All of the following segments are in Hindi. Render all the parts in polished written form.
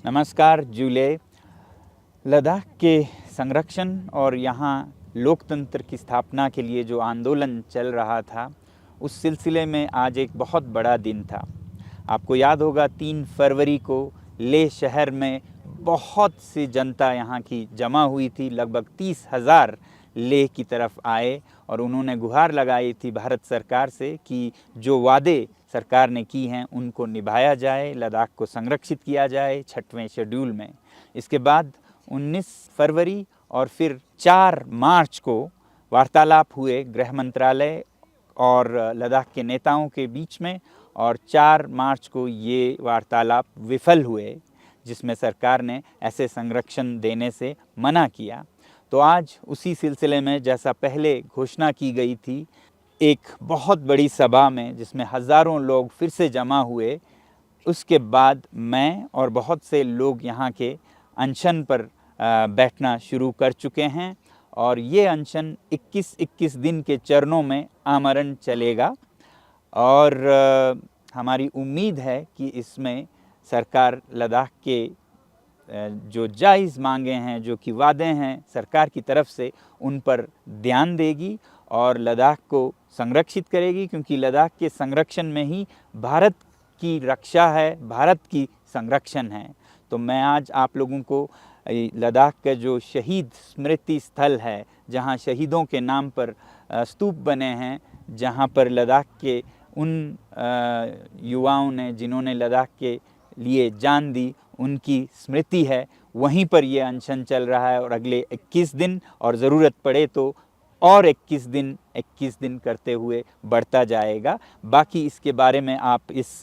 नमस्कार जूले। लद्दाख के संरक्षण और यहाँ लोकतंत्र की स्थापना के लिए जो आंदोलन चल रहा था, उस सिलसिले में आज एक बहुत बड़ा दिन था। आपको याद होगा 3 फरवरी को लेह शहर में बहुत सी जनता यहाँ की जमा हुई थी। लगभग 30,000 लेह की तरफ आए और उन्होंने गुहार लगाई थी भारत सरकार से कि जो वादे सरकार ने की हैं उनको निभाया जाए, लद्दाख को संरक्षित किया जाए 6वें शेड्यूल में। इसके बाद 19 फरवरी और फिर 4 मार्च को वार्तालाप हुए गृह मंत्रालय और लद्दाख के नेताओं के बीच में, और 4 मार्च को ये वार्तालाप विफल हुए, जिसमें सरकार ने ऐसे संरक्षण देने से मना किया। तो आज उसी सिलसिले में, जैसा पहले घोषणा की गई थी, एक बहुत बड़ी सभा में जिसमें हज़ारों लोग फिर से जमा हुए, उसके बाद मैं और बहुत से लोग यहाँ के अनशन पर बैठना शुरू कर चुके हैं। और ये अनशन 21 दिन के चरणों में आमरण चलेगा और हमारी उम्मीद है कि इसमें सरकार लद्दाख के जो जायज़ मांगे हैं, जो कि वादे हैं सरकार की तरफ से, उन पर ध्यान देगी और लद्दाख को संरक्षित करेगी, क्योंकि लद्दाख के संरक्षण में ही भारत की रक्षा है, भारत की संरक्षण है। तो मैं आज आप लोगों को लद्दाख का जो शहीद स्मृति स्थल है, जहां शहीदों के नाम पर स्तूप बने हैं, जहां पर लद्दाख के उन युवाओं ने जिन्होंने लद्दाख के लिए जान दी, उनकी स्मृति है, वहीं पर ये अनशन चल रहा है। और अगले 21 दिन और ज़रूरत पड़े तो और 21 दिन करते हुए बढ़ता जाएगा। बाकी इसके बारे में आप इस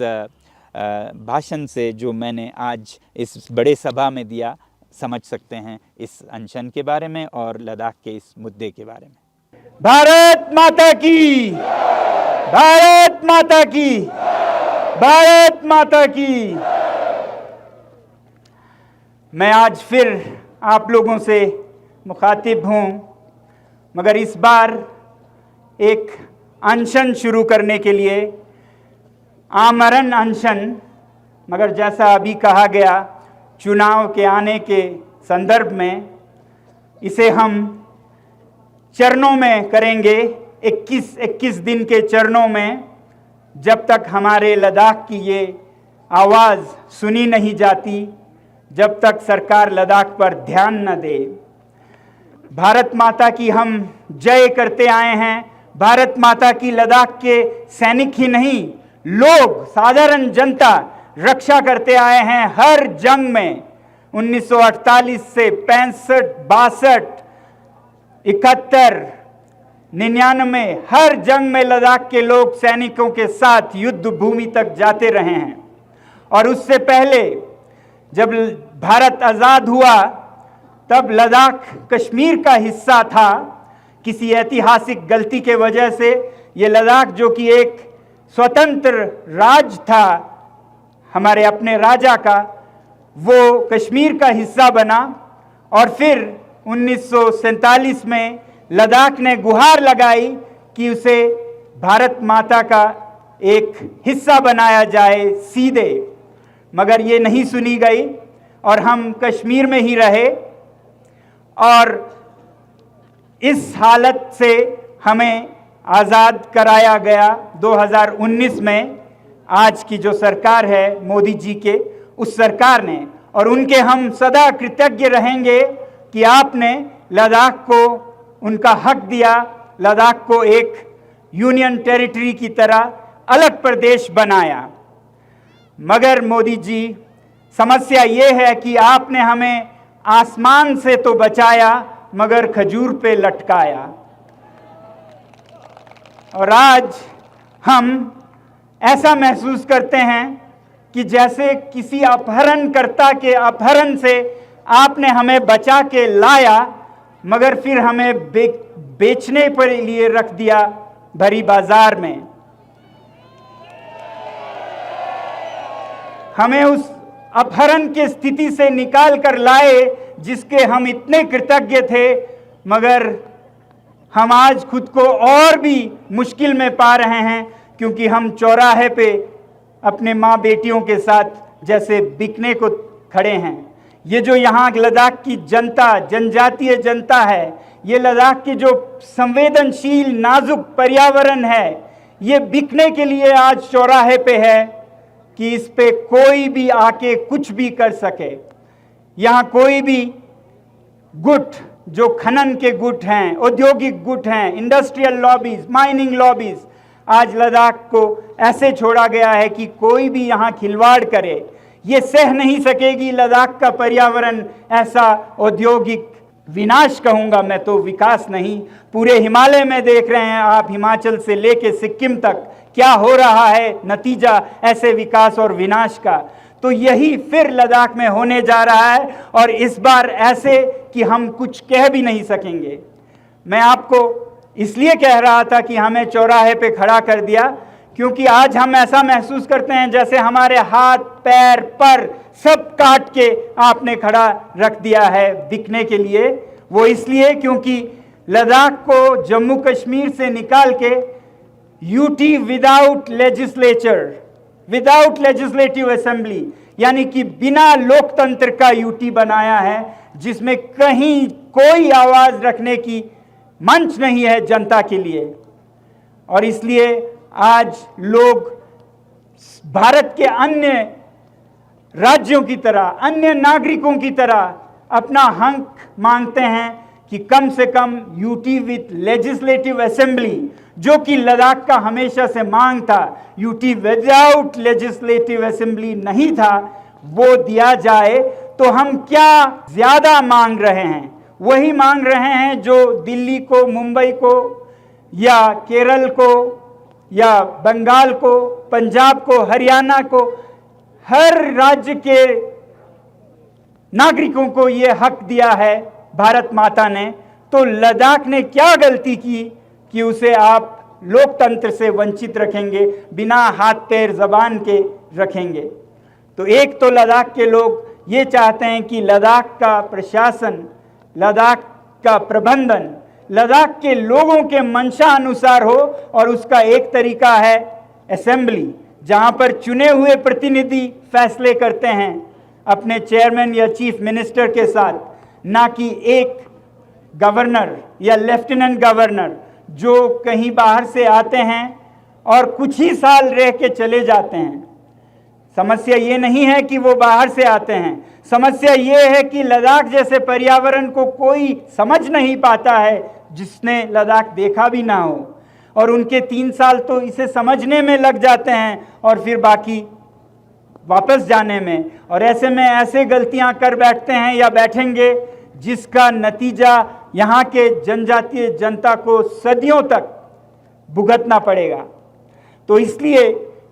भाषण से जो मैंने आज इस बड़े सभा में दिया समझ सकते हैं, इस अनशन के बारे में और लद्दाख के इस मुद्दे के बारे में। भारत माता की, भारत माता की, भारत माता की। मैं आज फिर आप लोगों से मुखातिब हूँ, मगर इस बार एक अनशन शुरू करने के लिए, आमरण अनशन। मगर जैसा अभी कहा गया, चुनाव के आने के संदर्भ में इसे हम चरणों में करेंगे, 21 दिन के चरणों में, जब तक हमारे लद्दाख की ये आवाज़ सुनी नहीं जाती, जब तक सरकार लद्दाख पर ध्यान न दे। भारत माता की हम जय करते आए हैं। भारत माता की लद्दाख के सैनिक ही नहीं, लोग, साधारण जनता रक्षा करते आए हैं हर जंग में। 1948 से 65, 62, 71, 99, हर जंग में लद्दाख के लोग सैनिकों के साथ युद्ध भूमि तक जाते रहे हैं। और उससे पहले जब भारत आज़ाद हुआ, तब लद्दाख कश्मीर का हिस्सा था। किसी ऐतिहासिक गलती के वजह से ये लद्दाख, जो कि एक स्वतंत्र राज्य था हमारे अपने राजा का, वो कश्मीर का हिस्सा बना। और फिर 1947 में लद्दाख ने गुहार लगाई कि उसे भारत माता का एक हिस्सा बनाया जाए सीधे, मगर ये नहीं सुनी गई और हम कश्मीर में ही रहे। और इस हालत से हमें आज़ाद कराया गया 2019 में। आज की जो सरकार है मोदी जी के, उस सरकार ने, और उनके हम सदा कृतज्ञ रहेंगे कि आपने लद्दाख को उनका हक दिया, लद्दाख को एक यूनियन टेरिटरी की तरह अलग प्रदेश बनाया। मगर मोदी जी, समस्या ये है कि आपने हमें आसमान से तो बचाया, मगर खजूर पे लटकाया। और आज हम ऐसा महसूस करते हैं कि जैसे किसी अपहरणकर्ता के अपहरण से आपने हमें बचा के लाया, मगर फिर हमें बेचने पर लिए रख दिया भरी बाजार में। हमें उस अपहरण की स्थिति से निकाल कर लाए जिसके हम इतने कृतज्ञ थे, मगर हम आज खुद को और भी मुश्किल में पा रहे हैं, क्योंकि हम चौराहे पे अपने माँ बेटियों के साथ जैसे बिकने को खड़े हैं। ये जो यहाँ लद्दाख की जनता, जनजातीय जनता है, ये लद्दाख की जो संवेदनशील नाजुक पर्यावरण है, ये बिकने के लिए आज चौराहे पे है कि इस पे कोई भी आके कुछ भी कर सके। यहाँ कोई भी गुट, जो खनन के गुट हैं, औद्योगिक गुट हैं, इंडस्ट्रियल लॉबीज, माइनिंग लॉबीज, आज लद्दाख को ऐसे छोड़ा गया है कि कोई भी यहाँ खिलवाड़ करे, ये सह नहीं सकेगी। लद्दाख का पर्यावरण ऐसा औद्योगिक विनाश कहूँगा मैं तो, विकास नहीं। पूरे हिमालय में देख रहे हैं आप, हिमाचल से लेके सिक्किम तक क्या हो रहा है नतीजा ऐसे विकास और विनाश का। तो यही फिर लद्दाख में होने जा रहा है, और इस बार ऐसे कि हम कुछ कह भी नहीं सकेंगे। मैं आपको इसलिए कह रहा था कि हमें चौराहे पे खड़ा कर दिया, क्योंकि आज हम ऐसा महसूस करते हैं जैसे हमारे हाथ पैर पर सब काट के आपने खड़ा रख दिया है बिकने के लिए। वो इसलिए क्योंकि लद्दाख को जम्मू कश्मीर से निकाल के UT without legislature, without legislative assembly, यानी कि बिना लोकतंत्र का यूटी बनाया है, जिसमें कहीं कोई आवाज रखने की मंच नहीं है जनता के लिए। और इसलिए आज लोग भारत के अन्य राज्यों की तरह, अन्य नागरिकों की तरह अपना हक मांगते हैं कि कम से कम यूटी विथ लेजिस्लेटिव असेंबली, जो कि लद्दाख का हमेशा से मांग था, यूटी विदाउट लेजिस्लेटिव असेंबली नहीं था, वो दिया जाए। तो हम क्या ज्यादा मांग रहे हैं? वही मांग रहे हैं जो दिल्ली को, मुंबई को, या केरल को, या बंगाल को, पंजाब को, हरियाणा को, हर राज्य के नागरिकों को ये हक दिया है भारत माता ने। तो लद्दाख ने क्या गलती की कि उसे आप लोकतंत्र से वंचित रखेंगे, बिना हाथ पैर जबान के रखेंगे? तो एक तो लद्दाख के लोग ये चाहते हैं कि लद्दाख का प्रशासन, लद्दाख का प्रबंधन लद्दाख के लोगों के मंशा अनुसार हो, और उसका एक तरीका है असेंबली, जहां पर चुने हुए प्रतिनिधि फैसले करते हैं अपने चेयरमैन या चीफ मिनिस्टर के साथ, ना कि एक गवर्नर या लेफ्टिनेंट गवर्नर जो कहीं बाहर से आते हैं और कुछ ही साल रह के चले जाते हैं। समस्या ये नहीं है कि वो बाहर से आते हैं, समस्या ये है कि लद्दाख जैसे पर्यावरण को कोई समझ नहीं पाता है जिसने लद्दाख देखा भी ना हो, और उनके 3 साल तो इसे समझने में लग जाते हैं और फिर बाकी वापस जाने में। और ऐसे में ऐसे गलतियां कर बैठते हैं या बैठेंगे जिसका नतीजा यहाँ के जनजातीय जनता को सदियों तक भुगतना पड़ेगा। तो इसलिए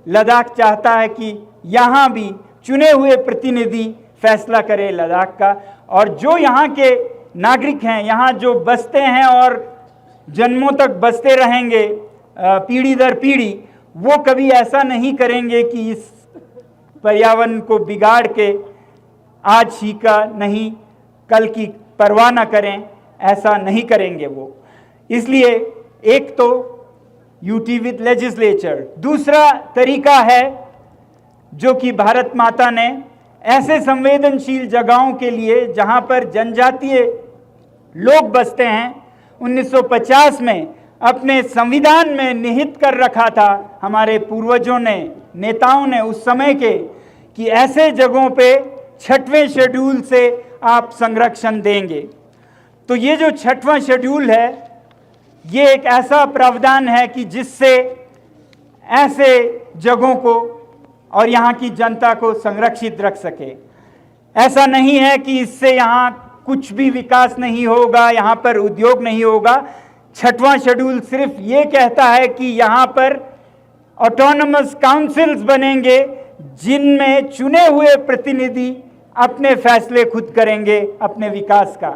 लद्दाख चाहता है कि यहाँ भी चुने हुए प्रतिनिधि फैसला करे लद्दाख का, और जो यहाँ के नागरिक हैं, यहाँ जो बसते हैं और जन्मों तक बसते रहेंगे पीढ़ी दर पीढ़ी, वो कभी ऐसा नहीं करेंगे कि इस पर्यावरण को बिगाड़ के आज ही का नहीं कल की परवाह न करें, ऐसा नहीं करेंगे वो। इसलिए एक तो यूटी विद लेजिस्लेचर, दूसरा तरीका है जो कि भारत माता ने ऐसे संवेदनशील जगहों के लिए जहां पर जनजातीय लोग बसते हैं 1950 में अपने संविधान में निहित कर रखा था हमारे पूर्वजों ने, नेताओं ने उस समय के, कि ऐसे जगहों पे 6वें शेड्यूल से आप संरक्षण देंगे। तो ये जो 6वां शेड्यूल है, ये एक ऐसा प्रावधान है कि जिससे ऐसे जगहों को और यहाँ की जनता को संरक्षित रख सके। ऐसा नहीं है कि इससे यहाँ कुछ भी विकास नहीं होगा, यहाँ पर उद्योग नहीं होगा। 6वां शेड्यूल सिर्फ ये कहता है कि यहाँ पर ऑटोनमस काउंसिल्स बनेंगे जिनमें चुने हुए प्रतिनिधि अपने फैसले खुद करेंगे अपने विकास का,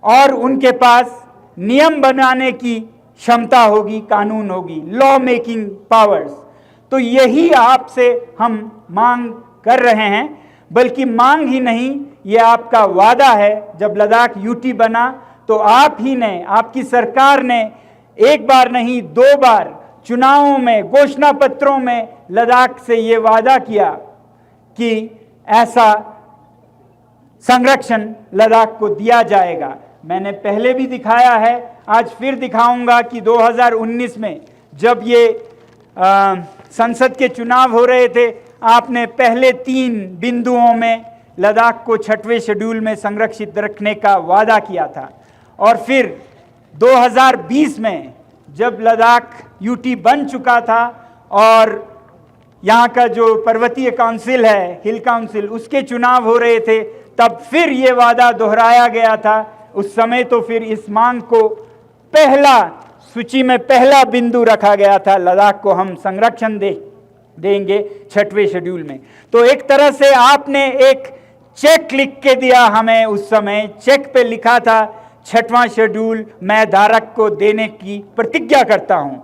और उनके पास नियम बनाने की क्षमता होगी, कानून होगी, लॉ मेकिंग पावर्स। तो यही आपसे हम मांग कर रहे हैं, बल्कि मांग ही नहीं, ये आपका वादा है। जब लद्दाख यूटी बना तो आप ही ने, आपकी सरकार ने एक बार नहीं 2 बार चुनावों में, घोषणा पत्रों में लद्दाख से ये वादा किया कि ऐसा संरक्षण लद्दाख को दिया जाएगा। मैंने पहले भी दिखाया है, आज फिर दिखाऊंगा कि 2019 में जब ये संसद के चुनाव हो रहे थे, आपने पहले 3 बिंदुओं में लद्दाख को 6वें शेड्यूल में संरक्षित रखने का वादा किया था। और फिर 2020 में जब लद्दाख यूटी बन चुका था और यहाँ का जो पर्वतीय काउंसिल है, हिल काउंसिल, उसके चुनाव हो रहे थे, तब फिर ये वादा दोहराया गया था। उस समय तो फिर इस मांग को पहला सूची में पहला बिंदु रखा गया था, लद्दाख को हम संरक्षण देंगे 6वें शेड्यूल में। तो एक तरह से आपने एक चेक लिख के दिया हमें। उस समय चेक पे लिखा था 6वां शेड्यूल मैं धारक को देने की प्रतिज्ञा करता हूं।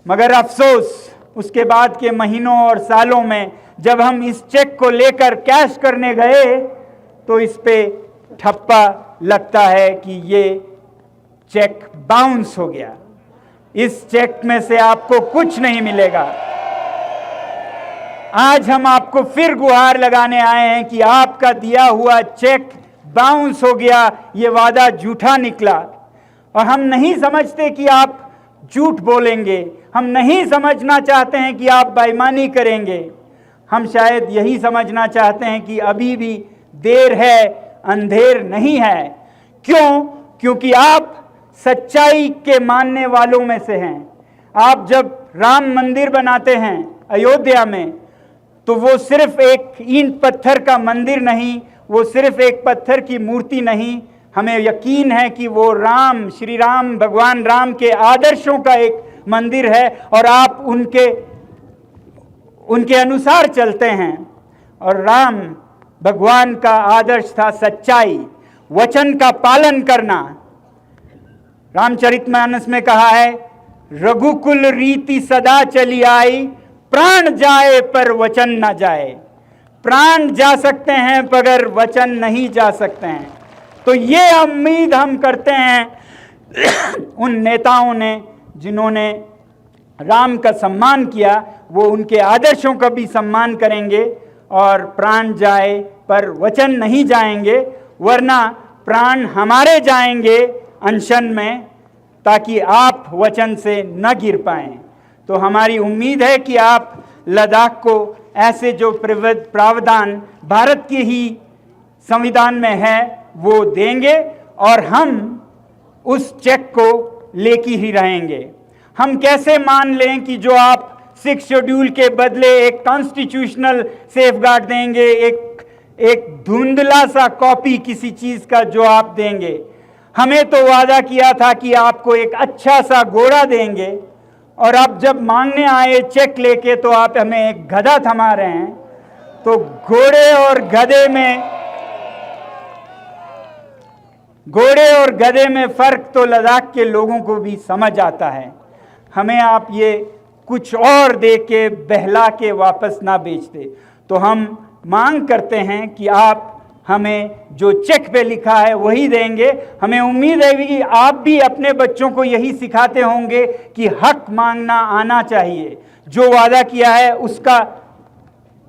मगर अफसोस उसके बाद के महीनों और सालों में जब हम इस चेक को लेकर कैश करने गए तो इस पे ठप्पा लगता है कि ये चेक बाउंस हो गया। इस चेक में से आपको कुछ नहीं मिलेगा। आज हम आपको फिर गुहार लगाने आए हैं कि आपका दिया हुआ चेक बाउंस हो गया, ये वादा झूठा निकला। और हम नहीं समझते कि आप झूठ बोलेंगे, हम नहीं समझना चाहते हैं कि आप बेईमानी करेंगे। हम शायद यही समझना चाहते हैं कि अभी भी देर है, अंधेर नहीं है। क्यों? क्योंकि आप सच्चाई के मानने वालों में से हैं। आप जब राम मंदिर बनाते हैं अयोध्या में, तो वो सिर्फ एक ईंट पत्थर का मंदिर नहीं, वो सिर्फ एक पत्थर की मूर्ति नहीं। हमें यकीन है कि वो राम, श्री राम, भगवान राम के आदर्शों का एक मंदिर है और आप उनके अनुसार चलते हैं। और राम भगवान का आदर्श था सच्चाई, वचन का पालन करना। रामचरितमानस में कहा है, रघुकुल रीति सदा चली आई, प्राण जाए पर वचन न जाए। प्राण जा सकते हैं मगर वचन नहीं जा सकते हैं। तो ये उम्मीद हम करते हैं उन नेताओं ने जिन्होंने राम का सम्मान किया, वो उनके आदर्शों का भी सम्मान करेंगे और प्राण जाए पर वचन नहीं जाएंगे, वरना प्राण हमारे जाएंगे अनशन में, ताकि आप वचन से न गिर पाएं। तो हमारी उम्मीद है कि आप लद्दाख को ऐसे जो प्रावधान भारत के ही संविधान में है वो देंगे और हम उस चेक को लेके ही रहेंगे। हम कैसे मान लें कि जो आप 6 शेड्यूल के बदले एक कॉन्स्टिट्यूशनल सेफगार्ड देंगे, एक धुंधला सा कॉपी किसी चीज का जो आप देंगे। हमें तो वादा किया था कि आपको एक अच्छा सा घोड़ा देंगे, और अब जब मांगने आए चेक लेके तो आप हमें एक गधा थमा रहे हैं। तो घोड़े और गधे में फर्क तो लद्दाख के लोगों को भी समझ आता है। हमें आप ये कुछ और दे के बहला के वापस ना बेच दे। तो हम मांग करते हैं कि आप हमें जो चेक पे लिखा है वही देंगे। हमें उम्मीद है कि आप भी अपने बच्चों को यही सिखाते होंगे कि हक मांगना आना चाहिए, जो वादा किया है उसका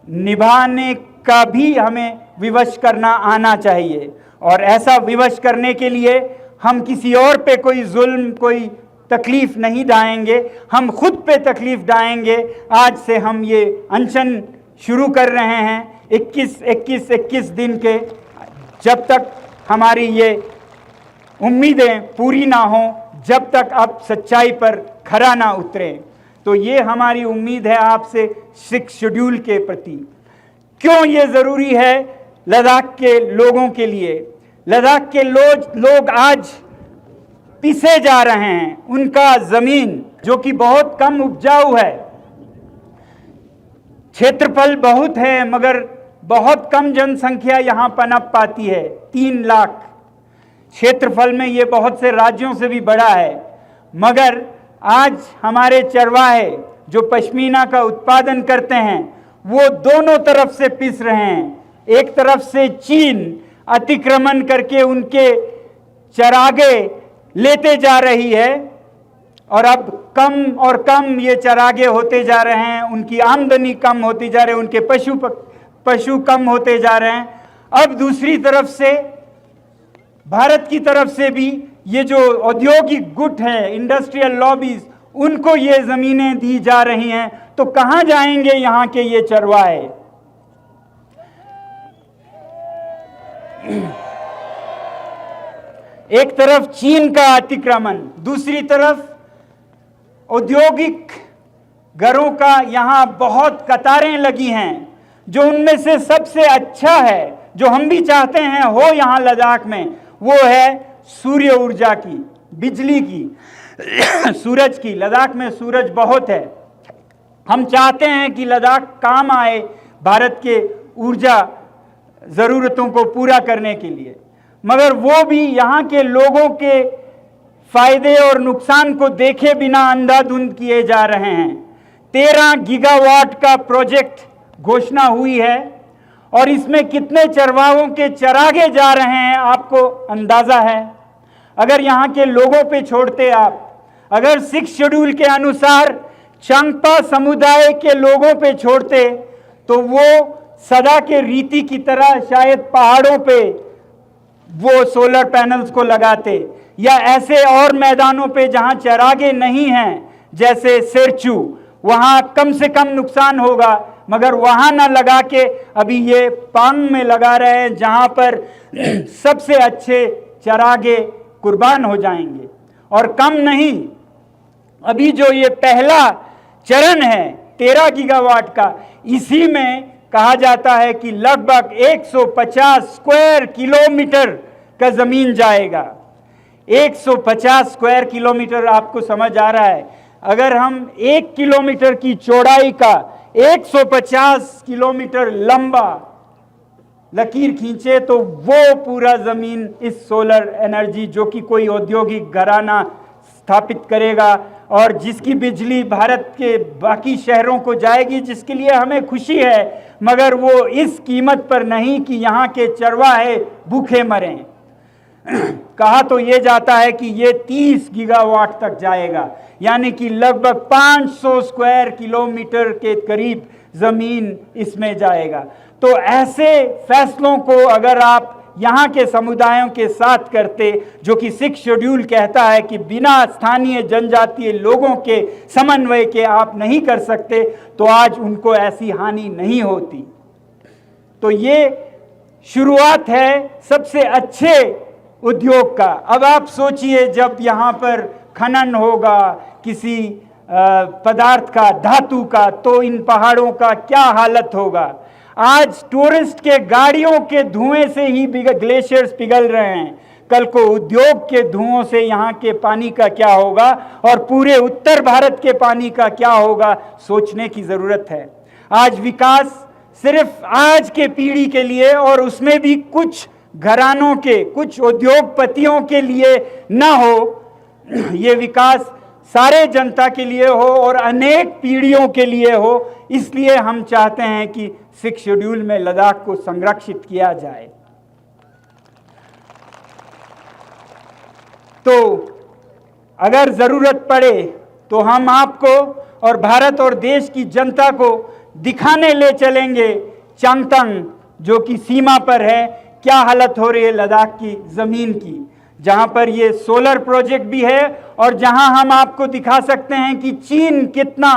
निभाने का भी हमें विवश करना आना चाहिए। और ऐसा विवश करने के लिए हम किसी और पे कोई जुल्म, कोई तकलीफ नहीं डालेंगे, हम खुद पे तकलीफ डालेंगे। आज से हम ये अनशन शुरू कर रहे हैं 21 दिन के, जब तक हमारी ये उम्मीदें पूरी ना हो, जब तक आप सच्चाई पर खरा ना उतरे। तो ये हमारी उम्मीद है आपसे 6 शेड्यूल के प्रति। क्यों ये ज़रूरी है लद्दाख के लोगों के लिए? लद्दाख के लोग आज पिसे जा रहे हैं। उनका ज़मीन जो कि बहुत कम उपजाऊ है, क्षेत्रफल बहुत है मगर बहुत कम जनसंख्या यहाँ पनप पाती है। 3 लाख क्षेत्रफल में ये बहुत से राज्यों से भी बड़ा है। मगर आज हमारे चरवाहे जो पश्मीना का उत्पादन करते हैं वो दोनों तरफ से पिस रहे हैं। एक तरफ से चीन अतिक्रमण करके उनके चरागे लेते जा रही है और अब कम और कम ये चरागे होते जा रहे हैं, उनकी आमदनी कम होती जा रही है, उनके पशु कम होते जा रहे हैं। अब दूसरी तरफ से भारत की तरफ से भी ये जो औद्योगिक गुट है, इंडस्ट्रियल लॉबीज, उनको ये जमीनें दी जा रही हैं। तो कहां जाएंगे यहां के ये चरवाहे? एक तरफ चीन का अतिक्रमण, दूसरी तरफ औद्योगिक घरों का यहां बहुत कतारें लगी हैं। जो उनमें से सबसे अच्छा है, जो हम भी चाहते हैं हो यहां लद्दाख में, वो है सूर्य ऊर्जा की, बिजली की, सूरज की। लद्दाख में सूरज बहुत है। हम चाहते हैं कि लद्दाख काम आए भारत के ऊर्जा ज़रूरतों को पूरा करने के लिए, मगर वो भी यहाँ के लोगों के फायदे और नुकसान को देखे बिना अंधाधुंध किए जा रहे हैं। 13 गीगावाट का प्रोजेक्ट घोषणा हुई है और इसमें कितने चरवाहों के चरागे जा रहे हैं आपको अंदाजा है? अगर यहाँ के लोगों पे छोड़ते आप, अगर 6 शेड्यूल के अनुसार चांगपा समुदाय के लोगों पे छोड़ते, तो वो सदा के रीति की तरह शायद पहाड़ों पे वो सोलर पैनल्स को लगाते, या ऐसे और मैदानों पे जहां चरागे नहीं हैं जैसे सिरचू, वहां कम से कम नुकसान होगा, मगर वहां ना लगा के अभी ये पांग में लगा रहे हैं जहां पर सबसे अच्छे चरागे कुर्बान हो जाएंगे। और कम नहीं, अभी जो ये पहला चरण है 13 गीगावाट का, इसी में कहा जाता है कि लगभग 150 स्क्वायर किलोमीटर का जमीन जाएगा। 150 स्क्वायर किलोमीटर, आपको समझ आ रहा है? अगर हम 1 किलोमीटर की चौड़ाई का 150 किलोमीटर लंबा लकीर खींचे तो वो पूरा जमीन इस सोलर एनर्जी, जो कि कोई औद्योगिक घराना स्थापित करेगा और जिसकी बिजली भारत के बाकी शहरों को जाएगी, जिसके लिए हमें खुशी है, मगर वो इस कीमत पर नहीं कि यहाँ के चरवाहे भूखे मरें। कहा तो ये जाता है कि ये 30 गीगावाट तक जाएगा, यानी कि लगभग 500 स्क्वायर किलोमीटर के करीब जमीन इसमें जाएगा। तो ऐसे फैसलों को अगर आप यहाँ के समुदायों के साथ करते, जो कि 6 शेड्यूल कहता है कि बिना स्थानीय जनजातीय लोगों के समन्वय के आप नहीं कर सकते, तो आज उनको ऐसी हानि नहीं होती। तो ये शुरुआत है सबसे अच्छे उद्योग का। अब आप सोचिए, जब यहाँ पर खनन होगा किसी पदार्थ का, धातु का, तो इन पहाड़ों का क्या हालत होगा। आज टूरिस्ट के गाड़ियों के धुएं से ही ग्लेशियर्स पिघल रहे हैं, कल को उद्योग के धुओं से यहाँ के पानी का क्या होगा और पूरे उत्तर भारत के पानी का क्या होगा, सोचने की जरूरत है। आज विकास सिर्फ आज के पीढ़ी के लिए, और उसमें भी कुछ घरानों के, कुछ उद्योगपतियों के लिए न हो, ये विकास सारे जनता के लिए हो और अनेक पीढ़ियों के लिए हो। इसलिए हम चाहते हैं कि 6 शेड्यूल में लद्दाख को संरक्षित किया जाए। तो अगर जरूरत पड़े तो हम आपको और भारत और देश की जनता को दिखाने ले चलेंगे चांगथंग, जो कि सीमा पर है, क्या हालत हो रही है लद्दाख की जमीन की, जहां पर ये सोलर प्रोजेक्ट भी है और जहां हम आपको दिखा सकते हैं कि चीन कितना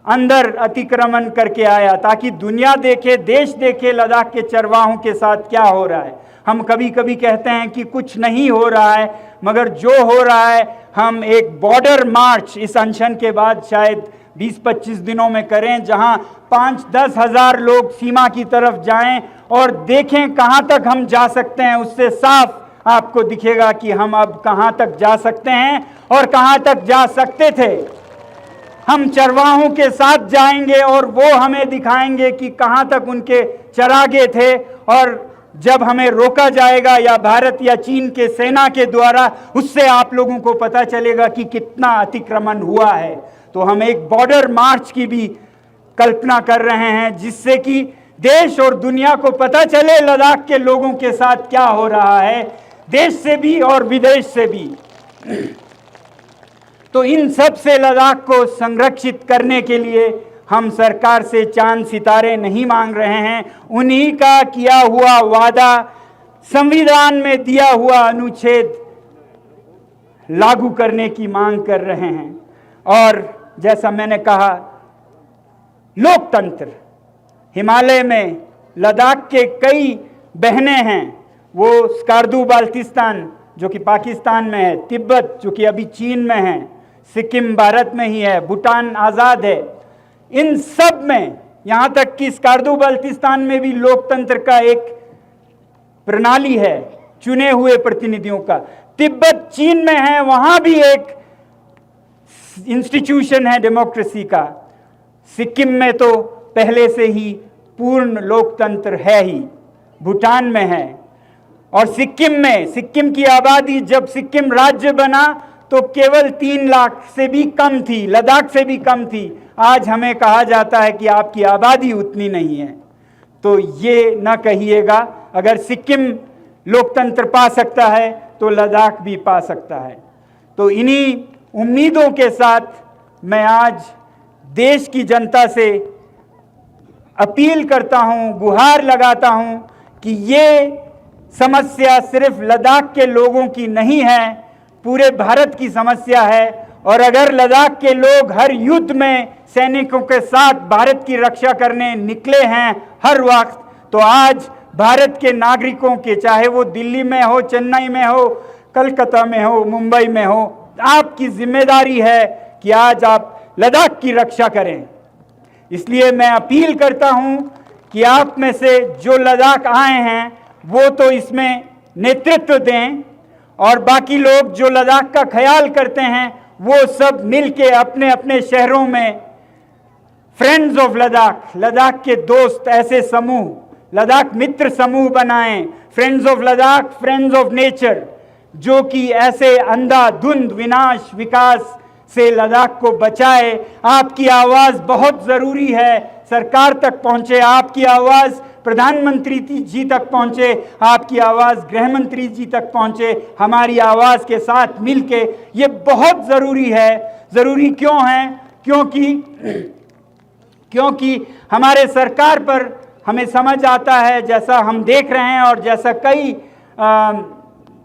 अंदर अतिक्रमण करके आया, ताकि दुनिया देखे, देश देखे लद्दाख के चरवाहों के साथ क्या हो रहा है। हम कभी कभी कहते हैं कि कुछ नहीं हो रहा है, मगर जो हो रहा है, हम एक बॉर्डर मार्च इस अनशन के बाद शायद 20-25 दिनों में करें, जहां 5-10 हज़ार लोग सीमा की तरफ जाएं और देखें कहां तक हम जा सकते हैं। उससे साफ आपको दिखेगा कि हम अब कहां तक जा सकते हैं और कहां तक जा सकते थे। हम चरवाहों के साथ जाएंगे और वो हमें दिखाएंगे कि कहां तक उनके चरागे थे, और जब हमें रोका जाएगा या भारत या चीन के सेना के द्वारा, उससे आप लोगों को पता चलेगा कि कितना अतिक्रमण हुआ है। तो हम एक बॉर्डर मार्च की भी कल्पना कर रहे हैं, जिससे कि देश और दुनिया को पता चले लद्दाख के लोगों के साथ क्या हो रहा है, देश से भी और विदेश से भी। तो इन सब से लद्दाख को संरक्षित करने के लिए हम सरकार से चांद सितारे नहीं मांग रहे हैं, उन्हीं का किया हुआ वादा, संविधान में दिया हुआ अनुच्छेद लागू करने की मांग कर रहे हैं। और जैसा मैंने कहा, लोकतंत्र, हिमालय में लद्दाख के कई बहनें हैं, वो स्कार्दू बाल्टिस्तान जो कि पाकिस्तान में है, तिब्बत जो कि अभी चीन में है, सिक्किम भारत में ही है, भूटान आज़ाद है, इन सब में, यहाँ तक कि स्कार्दू बाल्टिस्तान में भी लोकतंत्र का एक प्रणाली है चुने हुए प्रतिनिधियों का। तिब्बत चीन में है, वहाँ भी एक इंस्टीट्यूशन है डेमोक्रेसी का। सिक्किम में तो पहले से ही पूर्ण लोकतंत्र है ही, भूटान में है। और सिक्किम में, सिक्किम की आबादी जब सिक्किम राज्य बना तो केवल 3 लाख से भी कम थी, लद्दाख से भी कम थी। आज हमें कहा जाता है कि आपकी आबादी उतनी नहीं है। तो ये न कहिएगा, अगर सिक्किम लोकतंत्र पा सकता है तो लद्दाख भी पा सकता है। तो इन्हीं उम्मीदों के साथ मैं आज देश की जनता से अपील करता हूं, गुहार लगाता हूं कि ये समस्या सिर्फ लद्दाख के लोगों की नहीं है, पूरे भारत की समस्या है। और अगर लद्दाख के लोग हर युद्ध में सैनिकों के साथ भारत की रक्षा करने निकले हैं हर वक्त, तो आज भारत के नागरिकों के, चाहे वो दिल्ली में हो, चेन्नई में हो, कलकत्ता में हो, मुंबई में हो, आपकी जिम्मेदारी है कि आज आप लद्दाख की रक्षा करें। इसलिए मैं अपील करता हूं कि आप में से जो लद्दाख आए हैं वो तो इसमें नेतृत्व दें, और बाकी लोग जो लद्दाख का ख्याल करते हैं वो सब मिलके अपने अपने शहरों में फ्रेंड्स ऑफ लद्दाख, लद्दाख के दोस्त ऐसे समूह, लद्दाख मित्र समूह बनाएं, friends of Ladakh, friends of nature, जो कि ऐसे अंधाधुंध विनाश विकास से लद्दाख को बचाए। आपकी आवाज़ बहुत ज़रूरी है, सरकार तक पहुँचे, आपकी आवाज़ प्रधानमंत्री जी तक पहुँचे, आपकी आवाज़ गृह मंत्री जी तक पहुँचे, हमारी आवाज़ के साथ मिलके, ये बहुत ज़रूरी है। ज़रूरी क्यों है? क्योंकि हमारे सरकार पर हमें समझ आता है, जैसा हम देख रहे हैं और जैसा कई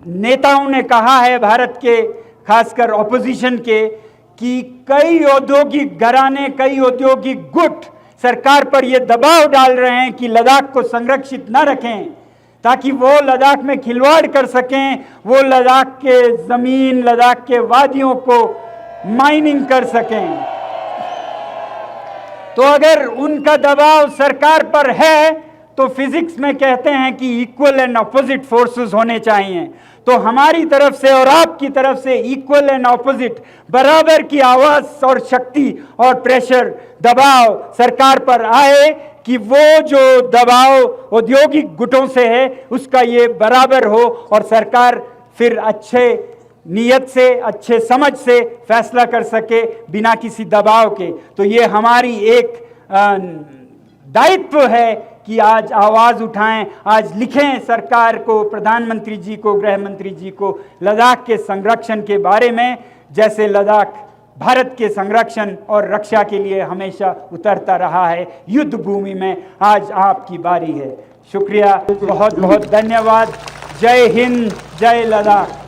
नेताओं ने कहा है भारत के, खासकर ऑपोजिशन के, कि कई औद्योगिक घराने, कई औद्योगिक गुट सरकार पर यह दबाव डाल रहे हैं कि लद्दाख को संरक्षित न रखें, ताकि वो लद्दाख में खिलवाड़ कर सकें, वो लद्दाख के ज़मीन, लद्दाख के वादियों को माइनिंग कर सकें। तो अगर उनका दबाव सरकार पर है तो फिजिक्स में कहते हैं कि इक्वल एंड ऑपोजिट फोर्सेस होने चाहिए। तो हमारी तरफ से और आपकी तरफ से इक्वल एंड ऑपोजिट, बराबर की आवाज़ और शक्ति और प्रेशर, दबाव सरकार पर आए कि वो जो दबाव औद्योगिक गुटों से है उसका ये बराबर हो, और सरकार फिर अच्छे नीयत से, अच्छे समझ से फैसला कर सके बिना किसी दबाव के। तो ये हमारी एक दायित्व है कि आज आवाज़ उठाएं, आज लिखें सरकार को, प्रधानमंत्री जी को, गृह मंत्री जी को, लद्दाख के संरक्षण के बारे में। जैसे लद्दाख भारत के संरक्षण और रक्षा के लिए हमेशा उतरता रहा है युद्ध भूमि में, आज आपकी बारी है। शुक्रिया, बहुत बहुत धन्यवाद। जय हिंद, जय लद्दाख।